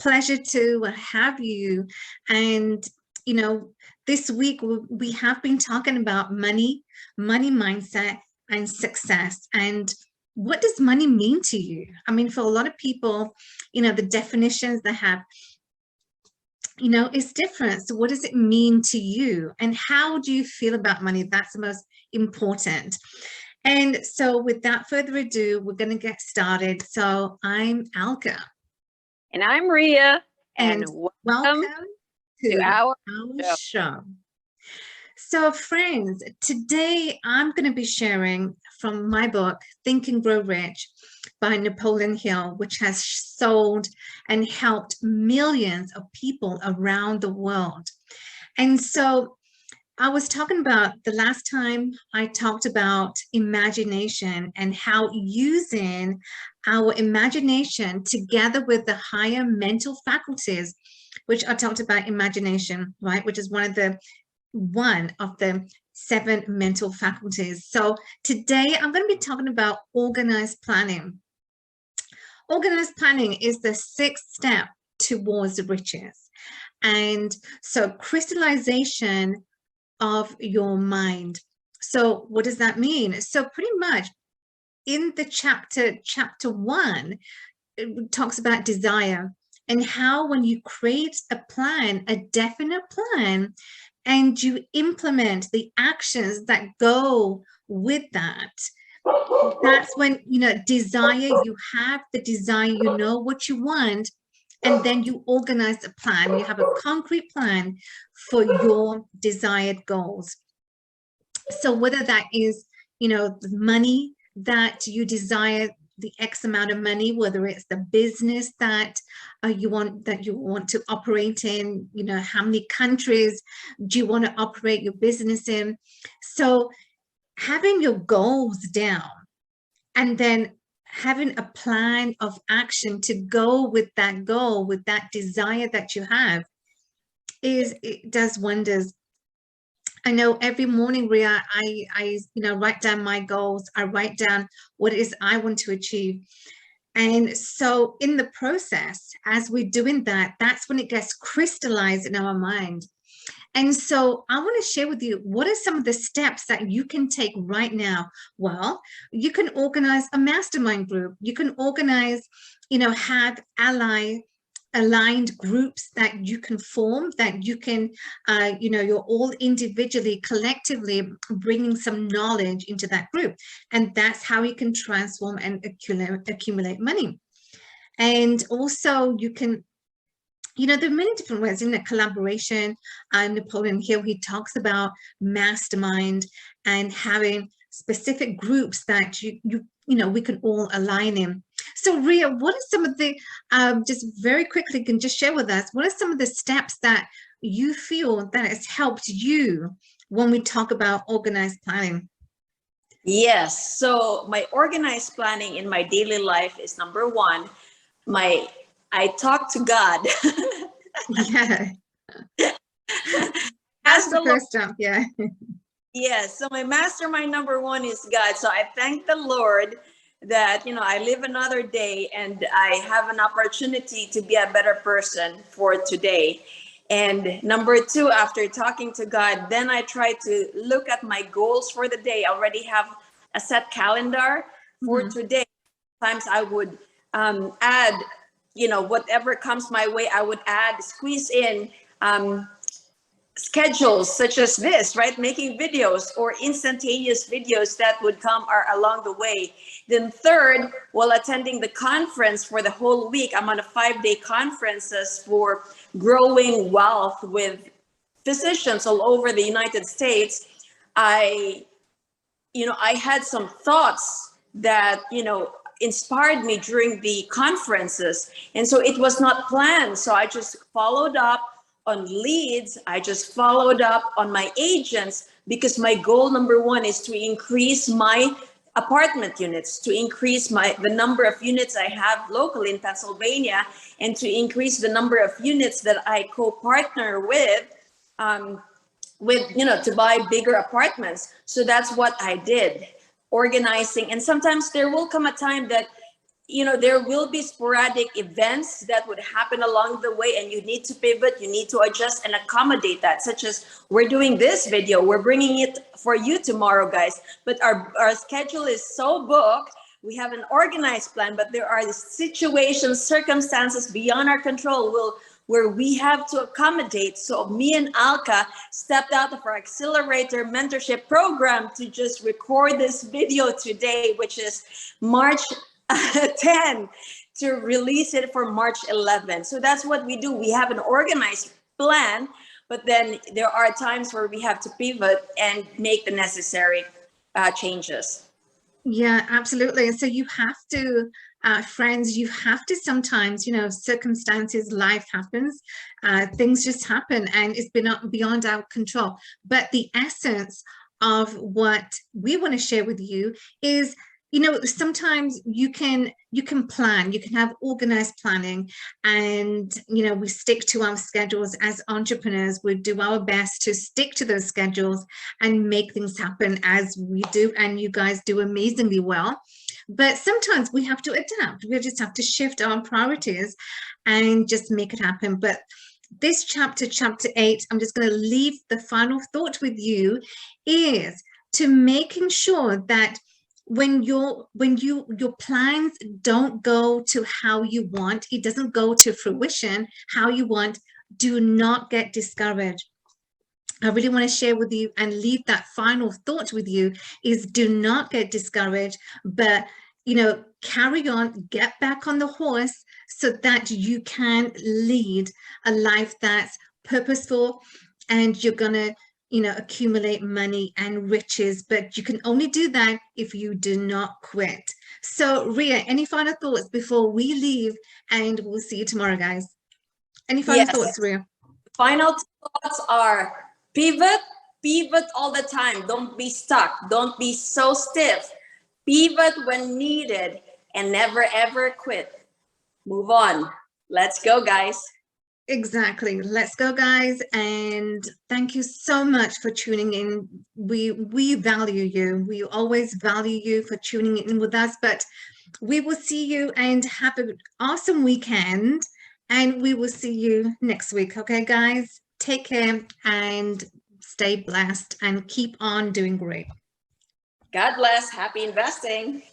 pleasure to have you. And, you know, this week we have been talking about money mindset, and success. And what does money mean to you? I mean, for a lot of people, you know, the definitions they have, you know, is different. So what does it mean to you? And how do you feel about money? That's the most important. And so without further ado, we're going to get started. So I'm Alka. And I'm Ria. And welcome to our show. So friends, today I'm going to be sharing from my book, Think and Grow Rich by Napoleon Hill, which has sold and helped millions of people around the world. And so I was talking about the last time I talked about imagination and how using our imagination together with the higher mental faculties, which I talked about imagination, right, which is one of the 7 mental faculties. So today I'm going to be talking about organized planning. Organized planning is the 6th step towards riches. And so crystallization of your mind. So what does that mean? So pretty much in the chapter 1, it talks about desire and how when you create a plan, a definite plan, and you implement the actions that go with that, that's when, you know, desire, you have the desire, you know what you want, and then you organize a plan. You have a concrete plan for your desired goals. So whether that is, you know, the money that you desire, the X amount of money, whether it's the business that you want to operate in, you know, how many countries do you want to operate your business in? So having your goals down and then having a plan of action to go with that goal, with that desire that you have, it does wonders. I know every morning, Ria, I you know, write down my goals. I write down what it is I want to achieve. And so in the process, as we're doing that, that's when it gets crystallized in our mind. And so I want to share with you, what are some of the steps that you can take right now? Well, you can organize a mastermind group. You can organize, you know, have aligned groups that you can form, that you can, you know, you're all individually, collectively bringing some knowledge into that group. And that's how you can transform and accumulate money. And also you can, you know, there are many different ways in the collaboration. Napoleon Hill, he talks about mastermind and having specific groups that you know, we can all align in. So Ria, what are some of the, just very quickly, can just share with us, what are some of the steps that you feel that has helped you when we talk about organized planning? Yes, so my organized planning in my daily life is number 1, I talk to God. Yeah. That's the first step, yeah. Yes, so my mastermind number 1 is God. So I thank the Lord that, you know, I live another day and I have an opportunity to be a better person for today. And number 2, after talking to God, then I try to look at my goals for the day. I already have a set calendar for today. Sometimes I would add, you know, whatever comes my way, I would squeeze in schedules such as this, right? Making videos or instantaneous videos that would come along the way. Then 3rd, while attending the conference for the whole week, I'm on a 5-day conferences for growing wealth with physicians all over the United States. I had some thoughts that, you know, inspired me during the conferences. And so it was not planned. So I just followed up on leads. I just followed up on my agents, because my goal number 1 is to increase my apartment units, to increase the number of units I have locally in Pennsylvania, and to increase the number of units that I co-partner with, you know, to buy bigger apartments. So that's what I did, organizing. And sometimes there will come a time that you know, there will be sporadic events that would happen along the way, and you need to pivot, you need to adjust and accommodate that, such as we're doing this video, we're bringing it for you tomorrow, guys, but our schedule is so booked. We have an organized plan, but there are situations, circumstances beyond our control where we have to accommodate. So me and Alka stepped out of our accelerator mentorship program to just record this video today, which is March 10, to release it for March 11. So that's what we do. We have an organized plan, but then there are times where we have to pivot and make the necessary changes. Yeah, absolutely. So you have to, friends, you have to sometimes, you know, circumstances, life happens, things just happen, and it's been beyond our control. But the essence of what we want to share with you is, you know, sometimes you can plan, you can have organized planning, and, you know, we stick to our schedules as entrepreneurs. We do our best to stick to those schedules and make things happen as we do, and you guys do amazingly well. But sometimes we have to adapt. We just have to shift our priorities and just make it happen. But this chapter 8, I'm just going to leave the final thought with you, is to making sure that when your plans don't go to how you want, it doesn't go to fruition how you want, do not get discouraged. I really want to share with you and leave that final thought with you, is do not get discouraged, but, you know, carry on, get back on the horse so that you can lead a life that's purposeful, and you're gonna, you know, accumulate money and riches. But you can only do that if you do not quit. So Ria, any final thoughts before we leave, and we'll see you tomorrow, guys? Any final thoughts, Ria? Final thoughts are pivot all the time. Don't be stuck. Don't be so stiff. Pivot when needed, and never ever quit. Move on. Let's go, guys. Exactly. Let's go, guys. And thank you so much for tuning in. We value you. We always value you for tuning in with us. But we will see you, and have an awesome weekend. And we will see you next week. Okay, guys? Take care and stay blessed and keep on doing great. God bless. Happy investing.